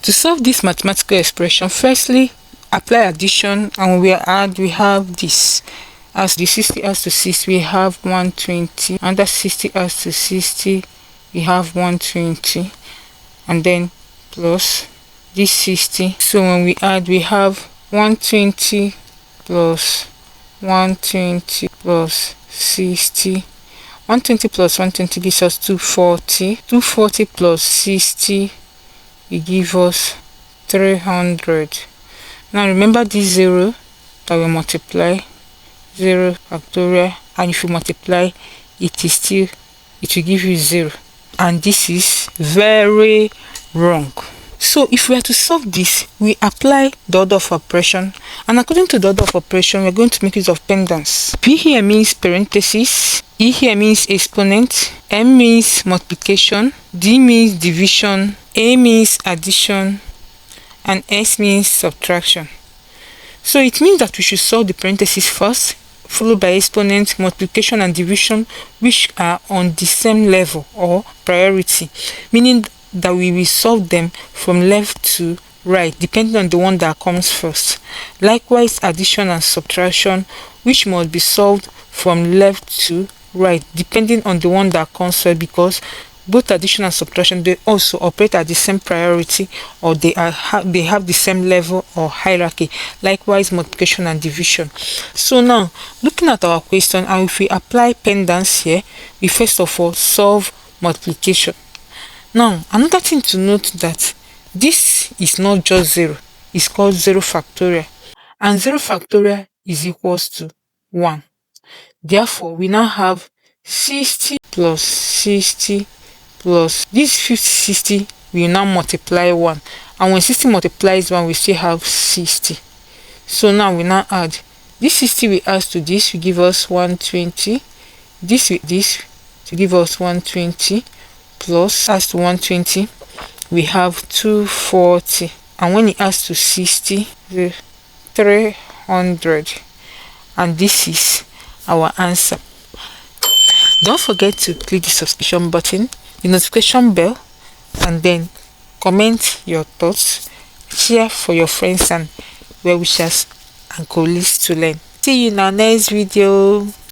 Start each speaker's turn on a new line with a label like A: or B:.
A: To solve this mathematical expression, firstly apply addition, and when we add, we have this. As the 60 adds to 60, we have 120, and that 60 adds to 60, we have 120, and then plus this 60. So when we add, we have 120 plus 120 plus 60. 120 plus 120 gives us 240. 240 plus 60 will give us 300. Now remember this 0 that we multiply, 0 factorial, and if you multiply it will give you 0, and this is very wrong. So if we are to solve this, we apply the order of operation, and according to the order of operation, we're going to make use of pendants. P here means parenthesis, E here means exponent, M means multiplication, D means division, A means addition, and S means subtraction. So it means that we should solve the parenthesis first, followed by exponent, multiplication, and division, which are on the same level or priority, meaning that we will solve them from left to right depending on the one that comes first. Likewise, addition and subtraction, which must be solved from left to right depending on the one that comes first, because both addition and subtraction, they also operate at the same priority, or they have the same level or hierarchy. Likewise, multiplication and division. So now, looking at our question, and if we apply pendants here, we first of all solve multiplication. Now, another thing to note that this is not just 0, it's called 0 factorial, and 0 factorial is equals to 1. Therefore, we now have 60 plus 60 plus this 60 will now multiply 1, and when 60 multiplies 1, we still have 60. So now we now add this 60 we add to this will give us 120, this with this to give us 120, plus as to 120 we have 240, and when it adds to 60, 300, and this is our answer. Don't forget to click the subscription button, the notification bell, and then comment your thoughts, share for your friends and well wishers and colleagues to learn. See you in our next video.